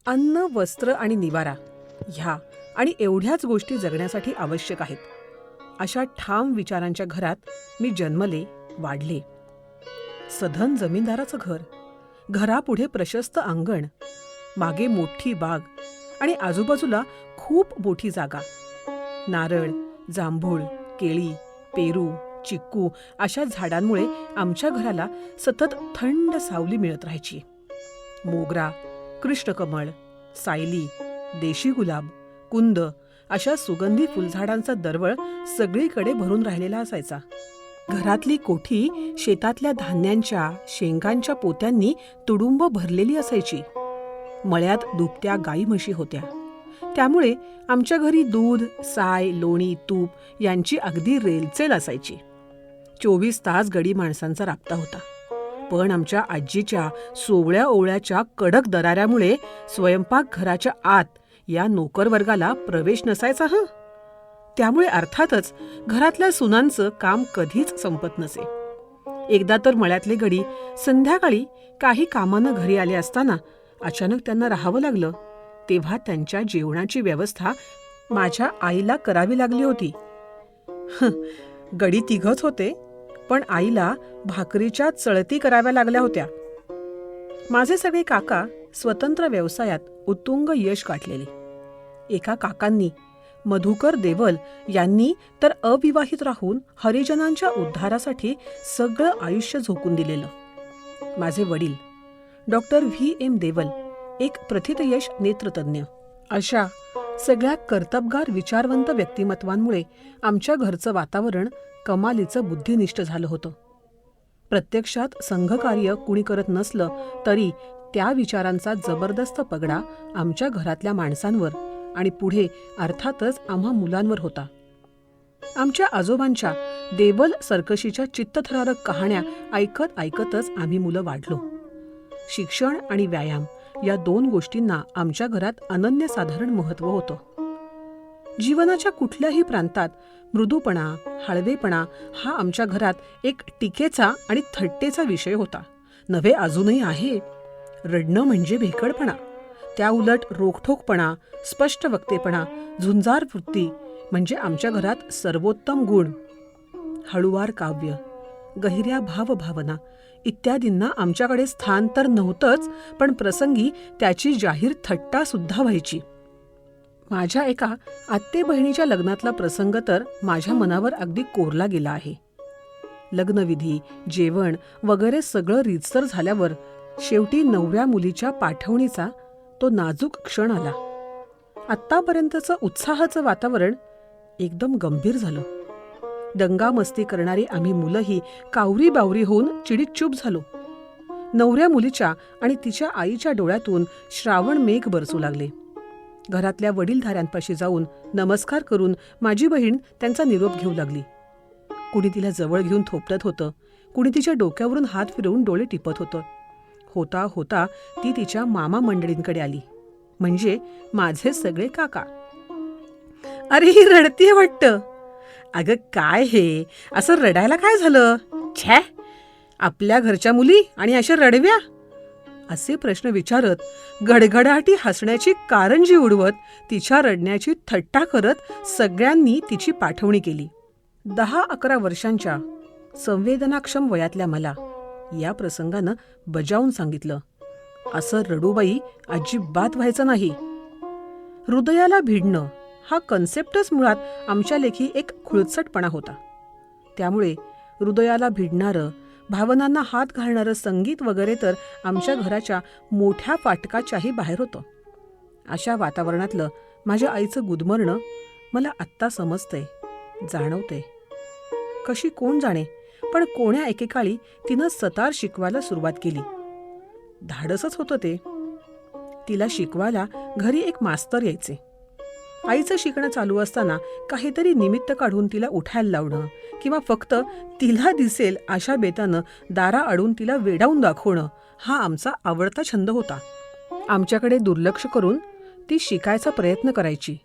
अन्न, वस्त्र आणि निवारा ह्या आणि एवढ्याच गोष्टी जगण्यासाठी आवश्यक आहेत. अशा ठाम विचारांच्या घरात मी जन्मले, वाढले. सधन जमीनदाराचं घर, घरापुढे प्रशस्त अंगण, मागे मोठी बाग आणि आजूबाजूला खूप मोठी जागा. नारळ, जांभूळ, केळी, पेरू, चिक्कू अशा झाडांमुळे आमच्या घराला सतत थंड सावली मिळत राहायची. मोगरा, कृष्णकमळ, सायली, देशी गुलाब, कुंद अशा सुगंधी फुलझाडांचा दरवळ सगळीकडे भरून राहिलेला असायचा. घरातली कोठी शेतातल्या धान्यांच्या, शेंगांच्या पोत्यांनी तुडुंब भरलेली असायची. मळ्यात दुभत्या गाई म्हशी होत्या. त्यामुळे आमच्या घरी दूध, साय, लोणी, तूप यांची अगदी रेलचेल असायची. 24 तास गडी माणसांचा राबता होता. पण आमच्या आजीच्या सोवळ्या ओवळ्याच्या कडक दराऱ्यामुळे स्वयंपाक घराच्या आत या नोकरवर्गाला प्रवेश नसायचा. त्यामुळे अर्थातच घरातल्या सुनांचं काम कधीच संपत नसे. एकदा तर मळ्यातले गडी संध्याकाळी काही कामानं घरी आले असताना अचानक त्यांना राहावं लागलं. तेव्हा त्यांच्या जेवणाची व्यवस्था माझ्या आईला करावी लागली होती. गडी तिघच होते, पण आईला भाकरीच्या चळती कराव्या लागल्या होत्या. माझे सगळे काका स्वतंत्र व्यवसायात उत्तुंग यश गाठलेले. एका काकांनी, मधुकर देवल यांनी तर अविवाहित राहून हरिजनांच्या उद्धारासाठी सगळं आयुष्य झोकून दिलेलं. माझे वडील डॉक्टर V.M. देवल एक प्रथितयश नेत्रतज्ञ. अशा सगळ्या कर्तबगार विचारवंत व्यक्तिमत्वांमुळे आमच्या घरचं वातावरण कमालीचं बुद्धिनिष्ठ झालं होतं. प्रत्यक्षात संघकार्य कुणी करत नसलं तरी त्या विचारांचा जबरदस्त पगडा आमच्या घरातल्या माणसांवर आणि पुढे अर्थातच आम्हा मुलांवर होता. आमच्या आजोबांच्या देवल सर्कशीच्या चित्तथरारक कहाण्या ऐकत ऐकतच आम्ही मुलं वाढलो. शिक्षण आणि व्यायाम या 2 गोष्टींना आमच्या घरात अनन्यसाधारण महत्त्व होतं. जीवनाच्या कुठल्याही प्रांतात मृदूपणा, हळवेपणा हा आमच्या घरात एक टीकेचा आणि थट्टेचा विषय होता. नव्हे, अजूनही आहे. रडणं म्हणजे भेकडपणा, त्या उलट रोखठोकपणा, स्पष्ट वक्तेपणा, झुंजार वृत्ती म्हणजे आमच्या घरात सर्वोत्तम गुण. हळुवार काव्य, गहिऱ्या भावभावना इत्यादींना आमच्याकडे स्थान तर नव्हतंच, पण प्रसंगी त्याची जाहीर थट्टा सुद्धा व्हायची. माझ्या एका आत्ते बहिणीच्या लग्नातला प्रसंग तर माझ्या मनावर अगदी कोरला गेला आहे. लग्नविधी, जेवण वगैरे सगळं रीतसर झाल्यावर शेवटी नवऱ्या मुलीच्या पाठवणीचा तो नाजूक क्षण आला. आत्तापर्यंतचं उत्साहाचं वातावरण एकदम गंभीर झालं. दंगामस्ती करणारी आम्ही मुलंही कावरी बावरी होऊन चिडीचूप झालो. नवऱ्या मुलीच्या आणि तिच्या आईच्या डोळ्यातून श्रावण मेघ बरसू लागले. घरातल्या वडीलधाऱ्यांपाशी जाऊन नमस्कार करून माझी बहीण त्यांचा निरोप घेऊ लागली. कुणी तिला जवळ घेऊन थोपटत होतं, कुणी तिच्या डोक्यावरून हात फिरवून डोळे टिपत होतं. होता होता ती तिच्या मामा मंडळींकडे आली, म्हणजे माझे सगळे काका. अरे, ही रडतीये वाटतं. अगं काय हे, असं रडायला काय झालं? छे, आपल्या घरच्या मुली आणि अशा रडव्या, असे प्रश्न विचारत गडगडाटी हसण्याची कारंजी उडवत तिच्या रडण्याची थट्टा करत सगळ्यांनी तिची पाठवणी केली. 10-11 वर्षांच्या संवेदनाक्षम वयातल्या मला या प्रसंगानं बजावून सांगितलं, असं रडूबाई अजिबात व्हायचं नाही. हृदयाला भिडणं हा कन्सेप्टच मुळात आमच्या लेखी एक खुळचटपणा होता. त्यामुळे हृदयाला भिडणारं, भावनांना हात घालणारं संगीत वगैरे तर आमच्या घराच्या मोठ्या फाटकाच्याही बाहेर होतं. अशा वातावरणातलं माझ्या आईचं गुदमरणं मला आत्ता समजतंय, जाणवतंय. कशी कोण जाणे, पण कोण्या एकेकाळी तिनं सतार शिकवायला सुरुवात केली. धाडसच होतं ते. तिला शिकवायला घरी एक मास्तर यायचे. आईचं शिकणं चालू असताना काहीतरी निमित्त काढून तिला उठायला लावणं किंवा फक्त तिला दिसेल अशा बेतानं दारा अडून तिला वेडावून दाखवणं हा आमचा आवडता छंद होता. आमच्याकडे दुर्लक्ष करून ती शिकायचा प्रयत्न करायची.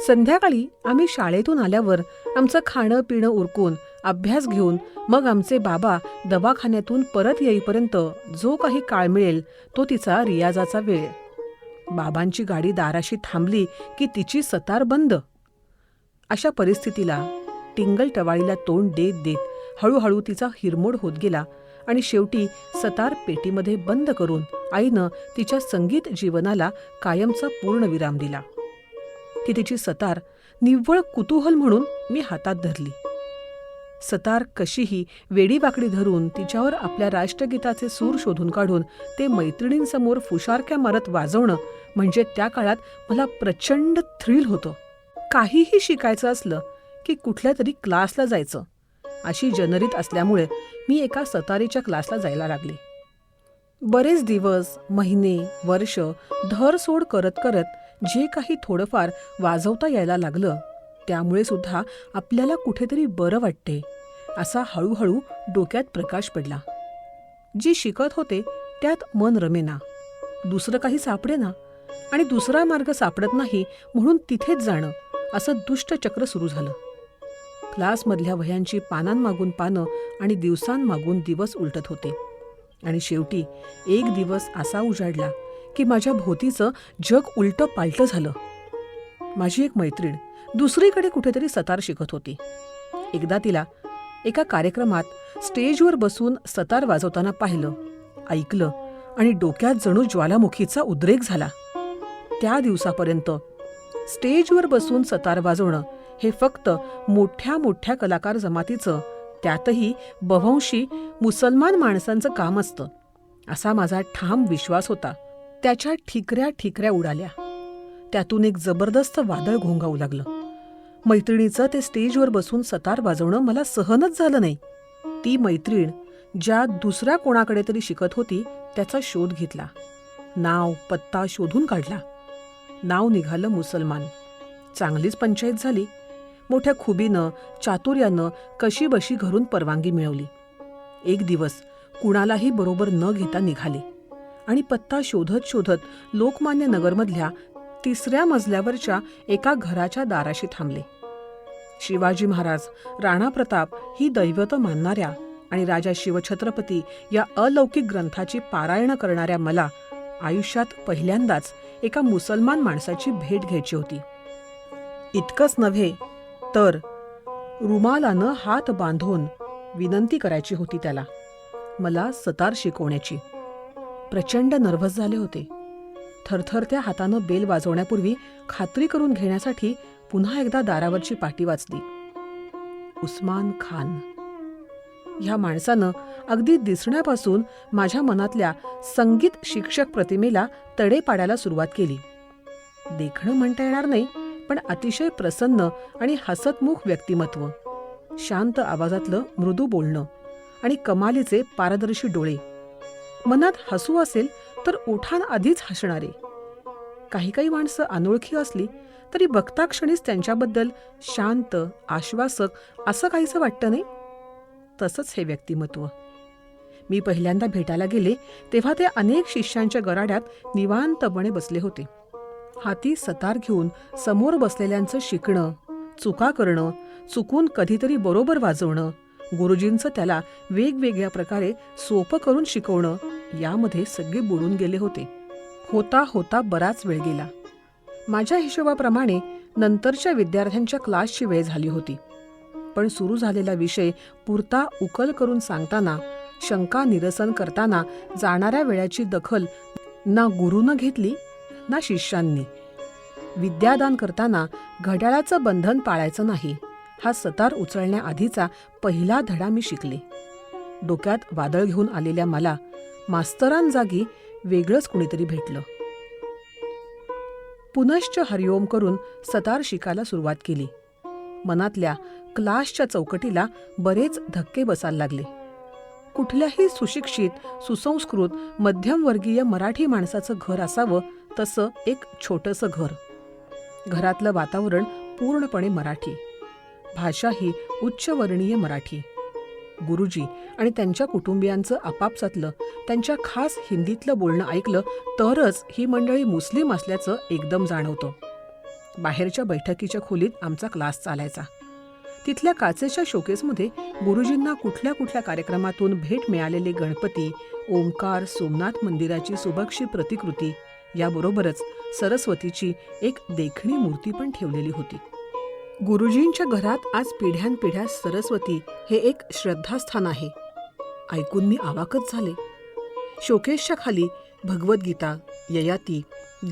संध्याकाळी आम्ही शाळेतून आल्यावर आमचं खाणं पिणं उरकून अभ्यास घेऊन मग आमचे बाबा दवाखान्यातून परत येईपर्यंत जो काही काळ मिळेल तो तिचा रियाजाचा वेळ. बाबांची गाडी दाराशी थांबली की तिची सतार बंद. अशा परिस्थितीला टिंगल टवाळीला तोंड देत देत हळूहळू तिचा हिरमोड होत गेला आणि शेवटी सतार पेटीमध्ये बंद करून आईनं तिच्या संगीत जीवनाला कायमचा पूर्णविराम दिला. ती तिची सतार निव्वळ कुतूहल म्हणून मी हातात धरली. सतार कशीही वेडीवाकडी धरून तिच्यावर आपल्या राष्ट्रगीताचे सूर शोधून काढून ते मैत्रिणींसमोर फुशारक्या मारत वाजवणं म्हणजे त्या काळात मला प्रचंड थ्रिल होतं. काहीही शिकायचं असलं की कुठल्या तरी क्लासला जायचं अशी जनरीत असल्यामुळे मी एका सतारीच्या क्लासला जायला लागले. बरेच दिवस, महिने, वर्ष धरसोड करत करत जे काही थोडंफार वाजवता यायला लागलं त्यामुळे सुद्धा आपल्याला कुठेतरी बरं वाटते असा हळूहळू डोक्यात प्रकाश पडला. जी शिकत होते त्यात मन रमेना, दुसरं काही सापडेना आणि दुसरा मार्ग सापडत नाही म्हणून तिथेच जाणं असं दुष्टचक्र सुरू झालं. क्लासमधल्या वह्यांची पानांमागून पानं आणि दिवसांमागून दिवस उलटत होते आणि शेवटी एक दिवस असा उजाडला की माझ्या भोवतीचं जग उलटं पालटं झालं. माझी एक मैत्रीण दुसरीकडे कुठेतरी सतार शिकत होती. एकदा तिला एका कार्यक्रमात स्टेजवर बसून सतार वाजवताना पाहिलं, ऐकलं आणि डोक्यात जणू ज्वालामुखीचा उद्रेक झाला. त्या दिवसापर्यंत स्टेजवर बसून सतार वाजवणं हे फक्त मोठ्या मोठ्या कलाकार जमातीचं, त्यातही बव्हंशी मुसलमान माणसांचं काम असतं असा माझा ठाम विश्वास होता. त्याच्या ठिकऱ्या ठिकऱ्या उडाल्या. त्यातून एक जबरदस्त वादळ घोंगावू लागलं. मैत्रिणीचं ते स्टेजवर बसून सतार वाजवणं मला सहनच झालं नाही. ती मैत्रीण ज्या दुसऱ्या कोणाकडे तरी शिकत होती त्याचा शोध घेतला. नाव पत्ता शोधून काढला. नाव निघालं मुसलमान. चांगलीच पंचायत झाली. मोठ्या खुबीनं, चातुर्यानं कशीबशी घरून परवानगी मिळवली. एक दिवस कुणालाही बरोबर न घेता निघाले आणि पत्ता शोधत शोधत लोकमान्य नगरमधल्या 3ऱ्या मजल्यावरच्या एका घराच्या दाराशी थांबले. शिवाजी महाराज, राणा प्रताप ही दैवतं मानणाऱ्या आणि राजा शिवछत्रपती या अलौकिक ग्रंथाची पारायण करणाऱ्या मला आयुष्यात पहिल्यांदाच एका मुसलमान माणसाची भेट घ्यायची होती. इतकंच नव्हे तर रुमालानं हात बांधून विनंती करायची होती त्याला मला सतार शिकवण्याची. प्रचंड नर्व्हस झाले होते. थरथरत्या हातानं बेल वाजवण्यापूर्वी खात्री करून घेण्यासाठी पुन्हा एकदा दारावरची पाटी वाचली. उस्मान खान. ह्या माणसानं अगदी दिसण्यापासून माझ्या मनातल्या संगीत शिक्षक प्रतिमेला तडे पाडायला सुरुवात केली. देखणं म्हणता येणार नाही, पण अतिशय प्रसन्न आणि हसतमुख व्यक्तिमत्व, शांत आवाजातलं मृदू बोलणं आणि कमालीचे पारदर्शी डोळे. मनात हसू असेल तर ओठांआधीच हसणारे. काही काही माणसं अनोळखी असली तरी बघताक्षणीच त्यांच्याबद्दल शांत, आश्वासक असं काहीसं वाटतं नाही. तसंच हे व्यक्तिमत्व. मी पहिल्यांदा भेटायला गेले तेव्हा ते अनेक शिष्यांच्या गराड्यात निवांतपणे बसले होते. हाती सतार घेऊन समोर बसलेल्यांचं शिकणं, चुका करणं, चुकून कधीतरी बरोबर वाजवणं, गुरुजींचं त्याला वेगवेगळ्या प्रकारे सोपं करून शिकवणं यामध्ये सगळे बुडून गेले होते. होता होता बराच वेळ गेला. माझ्या हिशोबाप्रमाणे नंतरच्या विद्यार्थ्यांच्या क्लासची वेळ झाली होती. पण सुरू झालेला विषय पुरता उकल करून सांगताना, शंका निरसन करताना जाणाऱ्या वेळाची दखल ना गुरूनं घेतली ना शिष्यांनी. विद्यादान करताना घड्याळाचं बंधन पाळायचं नाही हा सतार उचलण्याआधीचा पहिला धडा मी शिकले. डोक्यात वादळ घेऊन आलेल्या मला मास्तरांजागी वेगळंच कुणीतरी भेटलं. पुनश्च हरिओम करून सतार शिकायला सुरुवात केली. मनातल्या क्लासच्या चौकटीला बरेच धक्के बसायला लागले. कुठल्याही सुशिक्षित, सुसंस्कृत, मध्यमवर्गीय मराठी माणसाचं घर असावं तसं एक छोटंसं घर. घरातलं वातावरण पूर्णपणे मराठी. भाषा ही उच्चवर्णीय मराठी. गुरुजी आणि त्यांच्या कुटुंबियांचं आपापसातलं, त्यांच्या खास हिंदीतलं बोलणं ऐकलं तरच ही मंडळी मुस्लिम असल्याचं एकदम जाणवतं. बाहेरच्या बैठकीच्या खोलीत आमचा क्लास चालायचा. तिथल्या काचेच्या शोकेसमध्ये गुरुजींना कुठल्या कुठल्या कार्यक्रमातून भेट मिळालेले गणपती, ओंकार, सोमनाथ मंदिराची सुबक्षी प्रतिकृती याबरोबरच सरस्वतीची एक देखणी मूर्ती पण ठेवलेली होती. गुरुजींच्या घरात आज पिढ्यानपिढ्या सरस्वती हे एक श्रद्धास्थान आहे ऐकून मी अवाकच झाले. शोकेशच्या खाली भगवद्गीता, ययाती,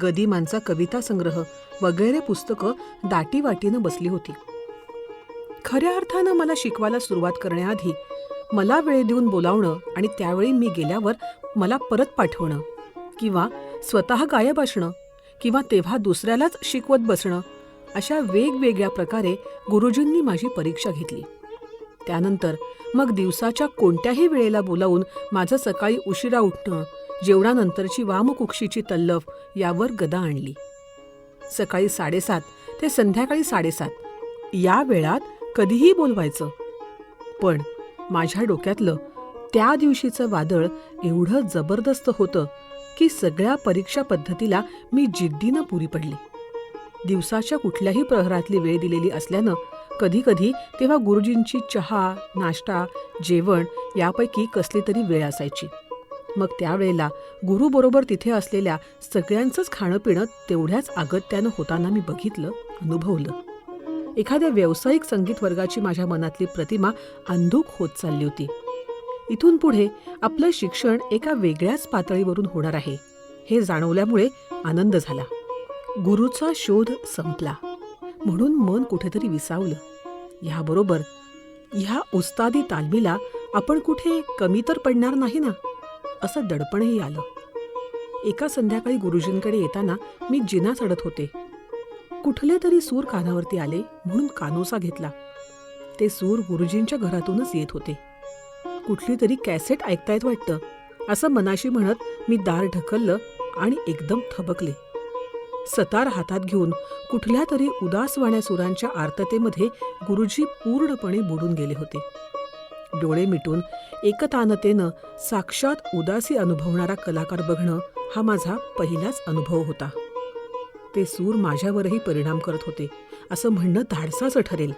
गदिमांचा कविता संग्रह वगैरे पुस्तकं दाटीवाटीनं बसली होती. खऱ्या अर्थानं मला शिकवायला सुरुवात करण्याआधी मला वेळ देऊन बोलावणं आणि त्यावेळी मी गेल्यावर मला परत पाठवणं किंवा स्वतः गायब असणं किंवा तेव्हा दुसऱ्यालाच शिकवत बसणं अशा वेगवेगळ्या प्रकारे गुरुजींनी माझी परीक्षा घेतली. त्यानंतर मग दिवसाच्या कोणत्याही वेळेला बोलावून माझं सकाळी उशिरा उठणं, जेवणानंतरची वामकुक्षीची तल्लफ यावर गदा आणली. सकाळी 7:30 ते संध्याकाळी 7:30 या वेळात कधीही बोलवायचं. पण माझ्या डोक्यातलं त्या दिवशीचं वादळ एवढं जबरदस्त होतं की सगळ्या परीक्षा पद्धतीला मी जिद्दीनं पुरी पडली. दिवसाच्या कुठल्याही प्रहरातली वेळ दिलेली असल्यानं कधीकधी तेव्हा गुरुजींची चहा, नाश्ता, जेवण यापैकी कसली तरी वेळ असायची. मग त्यावेळेला गुरुबरोबर तिथे असलेल्या सगळ्यांचंच खाणं पिणं तेवढ्याच अगत्यानं होताना मी बघितलं, अनुभवलं. एखाद्या व्यावसायिक संगीत वर्गाची माझ्या मनातली प्रतिमा अंधुक होत चालली होती. इथून पुढे आपलं शिक्षण एका वेगळ्याच पातळीवरून होणार आहे हे जाणवल्यामुळे आनंद झाला. गुरुचा शोध संपला म्हणून मन कुठेतरी विसावलं. ह्याबरोबर ह्या उस्तादी तालमीला आपण कुठे कमी तर पडणार नाही ना असं दडपणही आलं. एका संध्याकाळी गुरुजींकडे येताना मी जिना चढत होते. कुठले तरी सूर कानावरती आले म्हणून कानोसा घेतला. ते सूर गुरुजींच्या घरातूनच येत होते. कुठली तरी कॅसेट ऐकतायत वाटतं असं मनाशी म्हणत मी दार ढकललं आणि एकदम थबकले. सतार हातात घेऊन कुठल्या तरी उदासवाण्या सुरांच्या आर्ततेमध्ये गुरुजी पूर्णपणे बुडून गेले होते. डोळे मिटून एकतानतेनं साक्षात उदासी अनुभवणारा कलाकार बघणं हा माझा पहिलाच अनुभव होता. ते सूर माझ्यावरही परिणाम करत होते असं म्हणणं धाडसाचं ठरेल,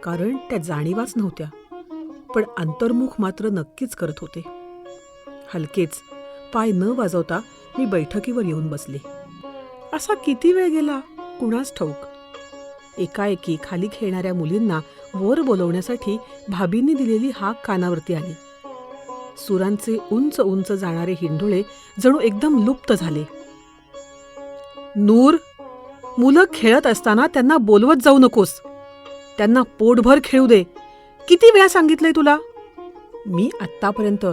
कारण त्या जाणीवाच नव्हत्या, पण अंतर्मुख मात्र नक्कीच करत होते. हलकेच पाय न वाजवता मी बैठकीवर येऊन बसले. असा किती वेळ गेला कुणास ठाऊक. एकाएकी खाली खेळणाऱ्या मुलींना वर बोलवण्यासाठी भाभींनी दिलेली हाक कानावरती आली. सुरांचे उंच उंच जाणारे हिंडोळे जणू एकदम लुप्त झाले. नूर, मुलं खेळत असताना त्यांना बोलवत जाऊ नकोस. त्यांना पोटभर खेळू दे. किती वेळा सांगितलंय तुला? मी आत्तापर्यंत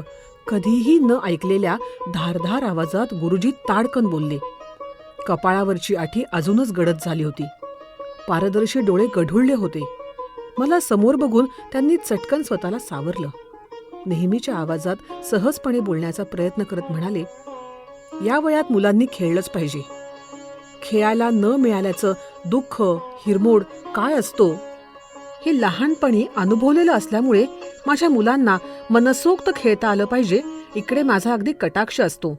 कधीही न ऐकलेल्या धारधार आवाजात गुरुजी ताडकन बोलले. कपाळावरची आठी अजूनच गडद झाली होती. पारदर्शी डोळे गढुळले होते. मला समोर बघून त्यांनी चटकन स्वतःला सावरलं. नेहमीच्या आवाजात सहजपणे बोलण्याचा प्रयत्न करत म्हणाले, या वयात मुलांनी खेळलंच पाहिजे. खेळायला न मिळाल्याचं दुःख, हिरमोड काय असतो हे लहानपणी अनुभवलेलं असल्यामुळे माझ्या मुलांना मनसोक्त खेळता आलं पाहिजे इकडे माझा अगदी कटाक्ष असतो.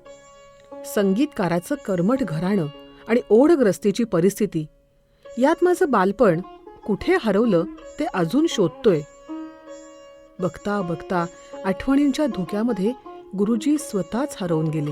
संगीतकाराचं कर्मठ घराणं आणि ओढग्रस्तीची परिस्थिती यात माझं बालपण कुठे हरवलं ते अजून शोधतोय. बघता बघता आठवणींच्या धुक्यामध्ये गुरुजी स्वतःच हरवून गेले.